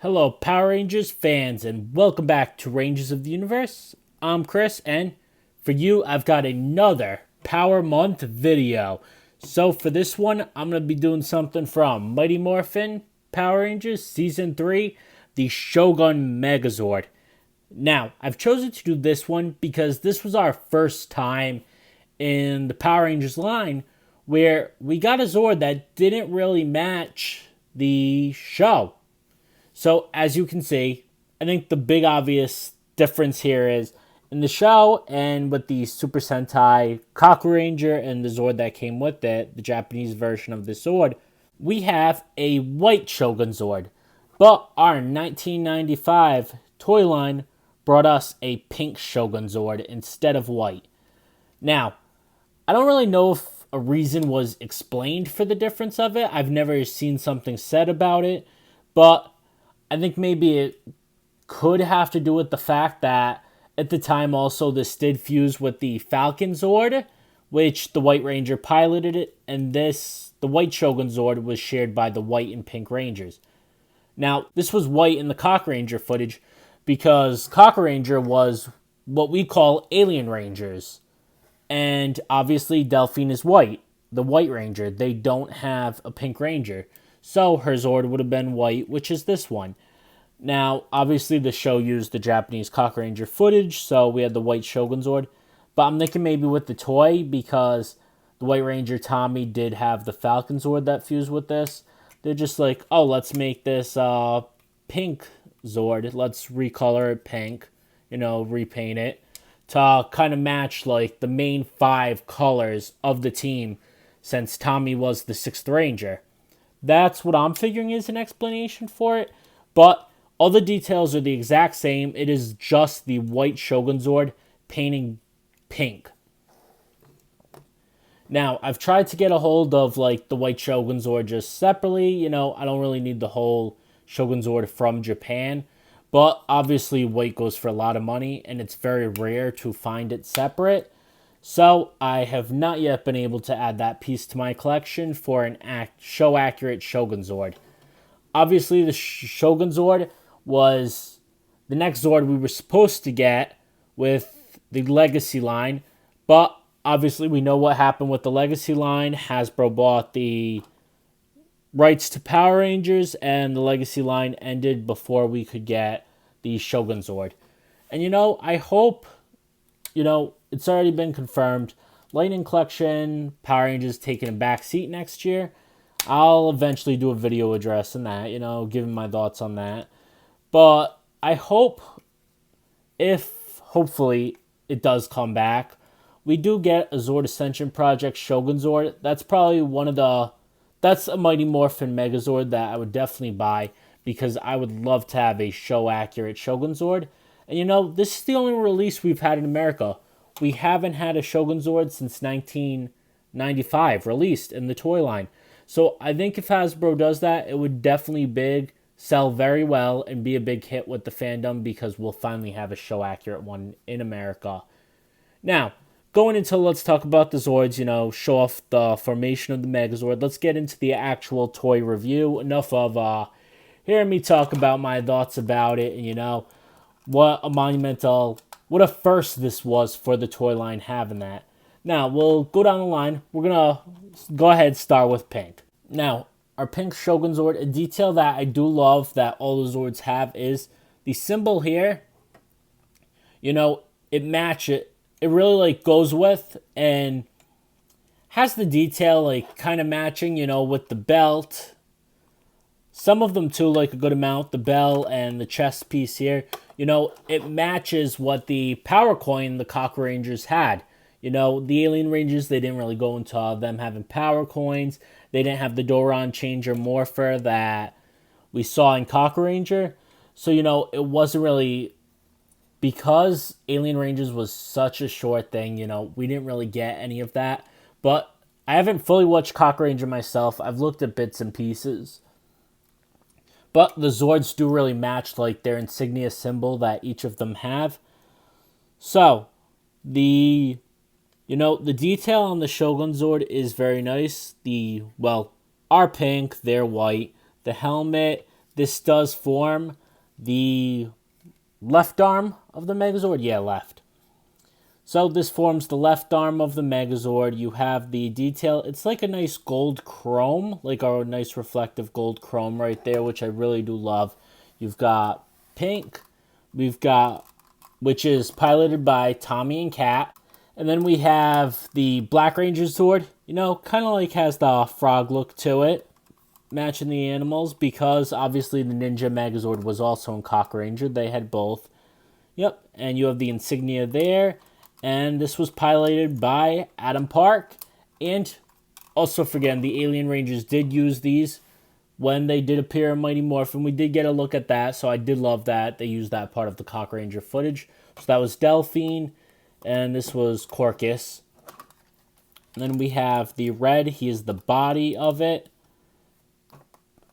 Hello, Power Rangers fans, and welcome back to Rangers of the Universe. I'm Chris, and for you, I've got another Power Month video. So for this one, I'm going to be doing something from Mighty Morphin Power Rangers Season 3, the Shogun Megazord. Now, I've chosen to do this one because this was our first time in the Power Rangers line where we got a Zord that didn't really match the show. So, as you can see, I think the big obvious difference here is in the show and with the Super Sentai Kaku Ranger and the Zord that came with it, the Japanese version of the Zord, we have a White Shogun Zord. But our 1995 Toyline brought us a pink Shogun Zord instead of white. Now, I don't really know if a reason was explained for the difference of it. I've never seen something said about it, but I think maybe it could have to do with the fact that at the time also this did fuse with the Falcon Zord, which the White Ranger piloted it, and the White Shogun Zord was shared by the White and Pink Rangers. Now, this was white in the Cock Ranger footage because Cock Ranger was what we call Alien Rangers. And obviously Delphine is white, the White Ranger. They don't have a Pink Ranger. So her Zord would have been white, which is this one. Now, obviously the show used the Japanese Cock Ranger footage, so we had the White Shogun Zord. But I'm thinking maybe with the toy, because the White Ranger Tommy did have the Falcon Zord that fused with this. They're just like, oh, let's make this pink Zord. Let's recolor it pink, repaint it to kind of match like the main 5 colors of the team since Tommy was the 6th Ranger. That's what I'm figuring is an explanation for it. But all the details are the exact same. It is just the White Shogun Zord painting pink. Now, I've tried to get a hold of like the White Shogun Zord just separately. I don't really need the whole Shogun Zord from Japan. But obviously white goes for a lot of money and it's very rare to find it separate. So I have not yet been able to add that piece to my collection for an show-accurate Shogun Zord. Obviously, the Shogun Zord was the next Zord we were supposed to get with the Legacy line. But obviously, we know what happened with the Legacy line. Hasbro bought the rights to Power Rangers, and the Legacy line ended before we could get the Shogun Zord. And I hope, it's already been confirmed. Lightning Collection, Power Rangers taking a back seat next year. I'll eventually do a video addressing that, giving my thoughts on that. But I hope, hopefully it does come back, we do get a Zord Ascension Project Shogun Zord. That's probably that's a Mighty Morphin Megazord that I would definitely buy because I would love to have a show-accurate Shogun Zord. And this is the only release we've had in America. We haven't had a Shogun Zord since 1995 released in the toy line. So I think if Hasbro does that, it would definitely sell very well and be a big hit with the fandom because we'll finally have a show-accurate one in America. Now, going into let's talk about the Zords, show off the formation of the Megazord. Let's get into the actual toy review. Enough of hearing me talk about my thoughts about it and, what a first this was for the toy line having that. Now, we'll go down the line. We're going to go ahead and start with pink. Now, our pink Shogun Zord, a detail that I do love that all the Zords have is the symbol here. It matches. It really goes with and has the detail kind of matching, with the belt. Some of them too, a good amount. The bell and the chest piece here. It matches what the power coin the Cock Rangers had. The Alien Rangers, they didn't really go into them having power coins. They didn't have the Doron Changer Morpher that we saw in Cock Ranger. So, it wasn't really, because Alien Rangers was such a short thing, we didn't really get any of that. But I haven't fully watched Cock Ranger myself. I've looked at bits and pieces. But the Zords do really match their insignia symbol that each of them have. So, the detail on the Shogun Zord is very nice. Our pink, they're white. The helmet, this does form the left arm of the Megazord. Yeah, left. So this forms the left arm of the Megazord. You have the detail. It's like a nice gold chrome, like a nice reflective gold chrome right there, which I really do love. You've got pink. We've got, which is piloted by Tommy and Kat. And then we have the Black Ranger Zord. You know, kind of like has the frog look to it, matching the animals, because obviously the Ninja Megazord was also in Cock Ranger. They had both. Yep, and you have the insignia there. And this was piloted by Adam Park. And also, forget, the Alien Rangers did use these when they did appear in Mighty Morphin. We did get a look at that, so I did love that. They used that part of the Cock Ranger footage. So that was Delphine, and this was Corcus. And then we have the red. He is the body of it.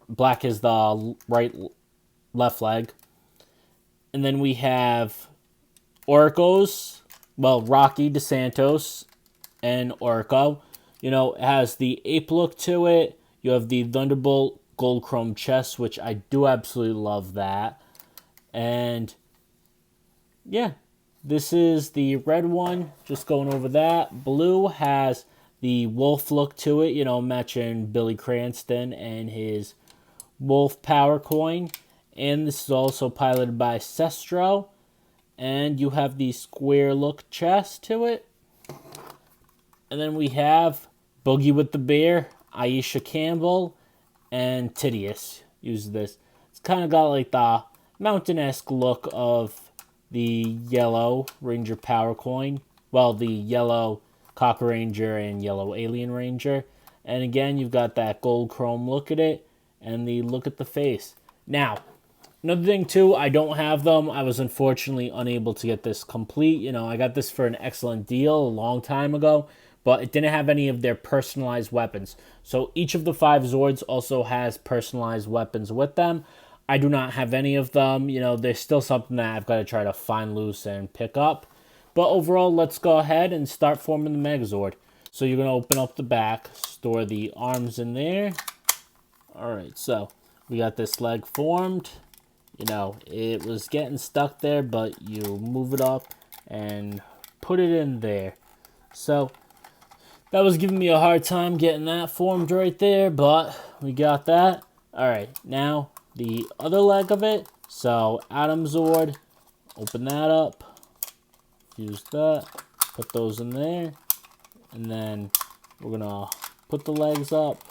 Black is the left leg. And then we have Orko's, well, Rocky DeSantos and Orko. You know, it has the ape look to it. You have the Thunderbolt gold chrome chest, which I do absolutely love that. And yeah, this is the red one, just going over that. Blue has the wolf look to it, you know, matching Billy Cranston and his wolf power coin. And this is also piloted by Sestro. And you have the square look chest to it. And then we have Boogie with the Bear, Aisha Campbell, and Tidius use this. It's kind of got like the mountain-esque look of the yellow Ranger power coin. Well, the yellow Cock Ranger and yellow Alien Ranger. And again, you've got that gold chrome look at it and the look at the face. Now, another thing too, I don't have them. I was unfortunately unable to get this complete. You know, I got this for an excellent deal a long time ago, but it didn't have any of their personalized weapons. So each of the 5 Zords also has personalized weapons with them. I do not have any of them. You know, there's still something that I've got to try to find loose and pick up. But overall, let's go ahead and start forming the Megazord. So you're going to open up the back, store the arms in there. Alright, so we got this leg formed. You know, it was getting stuck there, but you move it up and put it in there. So that was giving me a hard time getting that formed right there, but we got that. Alright, now the other leg of it. So Adam Zord, open that up, fuse that, put those in there, and then we're gonna put the legs up.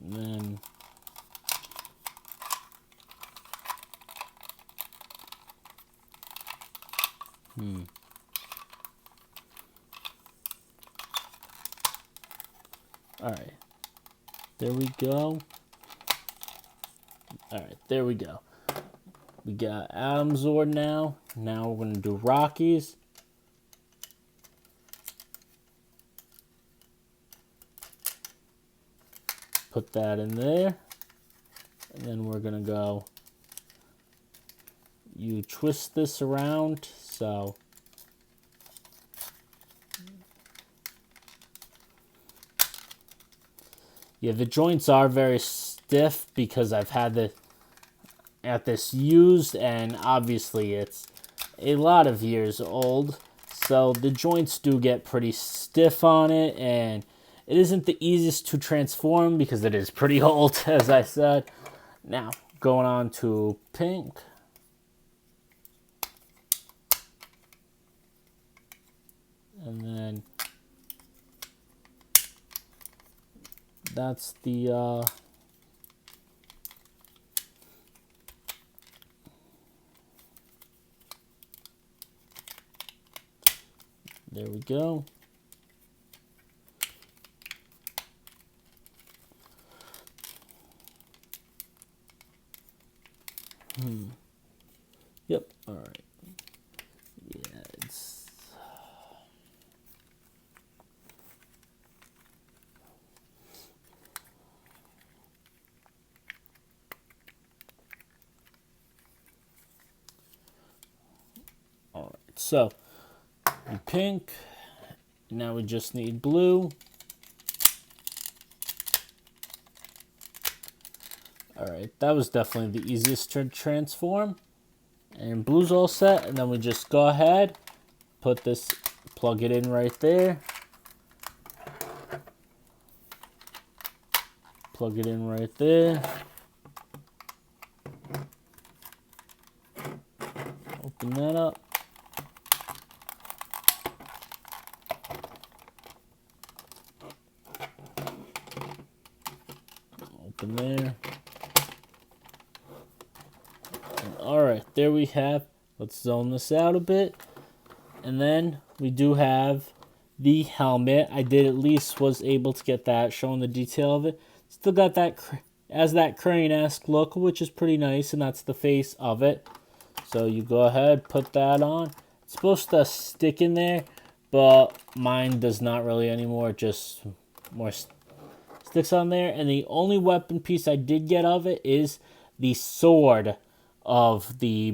And then Alright. There we go. Alright, there we go. We got Adam Zord now. Now we're going to do Rockies. Put that in there. And then we're going to go. You twist this around. So yeah, the joints are very stiff because I've had this used, and obviously it's a lot of years old. So the joints do get pretty stiff on it, and it isn't the easiest to transform because it is pretty old, as I said. Now, going on to pink. And then that's the there we go. Yep, all right. Yeah, it's all right. So, pink. Now we just need blue. Alright, that was definitely the easiest to transform. And blue's all set, and then we just go ahead, put this, plug it in right there. Plug it in right there. Open that up. Open there. Alright, there we have. Let's zone this out a bit. And then we do have the helmet. I did at least was able to get that, showing the detail of it. Still got that as that crane-esque look, which is pretty nice, and that's the face of it. So you go ahead, put that on. It's supposed to stick in there, but mine does not really anymore. Just more sticks on there. And the only weapon piece I did get of it is the sword of the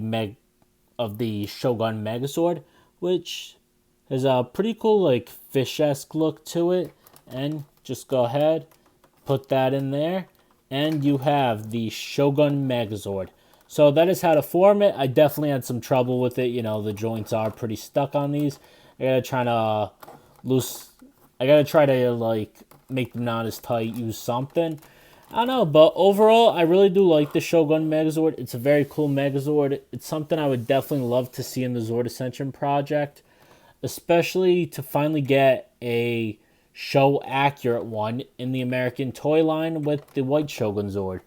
Shogun Megazord, which has a pretty cool like fish-esque look to it. And just go ahead, put that in there, and you have the Shogun Megazord. So that is how to form it. I definitely had some trouble with it. You know, the joints are pretty stuck on these. I gotta try to like make them not as tight, use something. I don't know, but overall, I really do like the Shogun Megazord. It's a very cool Megazord. It's something I would definitely love to see in the Zord Ascension project, especially to finally get a show accurate one in the American toy line with the White Shogun Zord.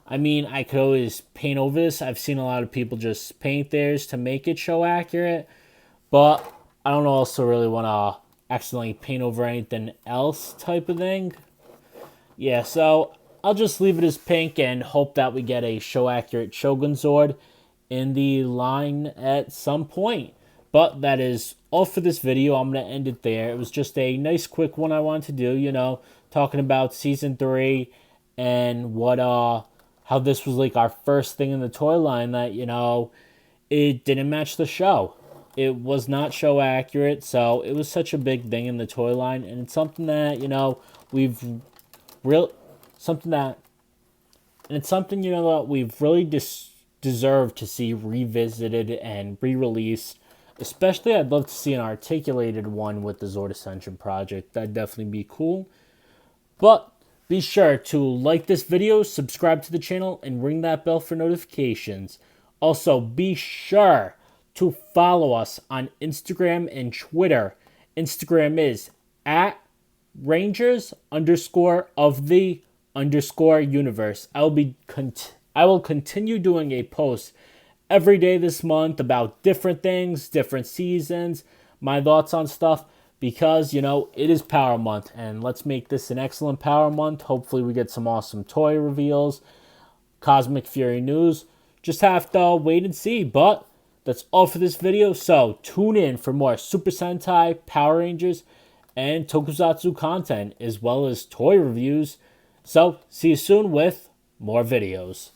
I mean, I could always paint over this. I've seen a lot of people just paint theirs to make it show accurate, but I don't also really want to accidentally paint over anything else type of thing. Yeah, so I'll just leave it as pink and hope that we get a show accurate Shogun Zord in the line at some point. But that is all for this video. I'm going to end it there. It was just a nice quick one I wanted to do, you know, talking about Season 3 and what, how this was like our first thing in the toy line that, you know, it didn't match the show. It was not show accurate, so it was such a big thing in the toy line, and it's something that, you know, it's something, you know, that we've really deserved to see revisited and re-released. Especially, I'd love to see an articulated one with the Zord Ascension project. That'd definitely be cool. But be sure to like this video, subscribe to the channel, and ring that bell for notifications. Also, be sure to follow us on Instagram and Twitter. Instagram is at Rangers_of_the_universe. I will continue doing a post every day this month about different things, different seasons, my thoughts on stuff, because, you know, it is Power Month, and let's make this an excellent Power Month. Hopefully we get some awesome toy reveals, Cosmic Fury news. Just have to wait and see, but that's all for this video, so tune in for more Super Sentai, Power Rangers, and Tokusatsu content, as well as toy reviews. So, see you soon with more videos.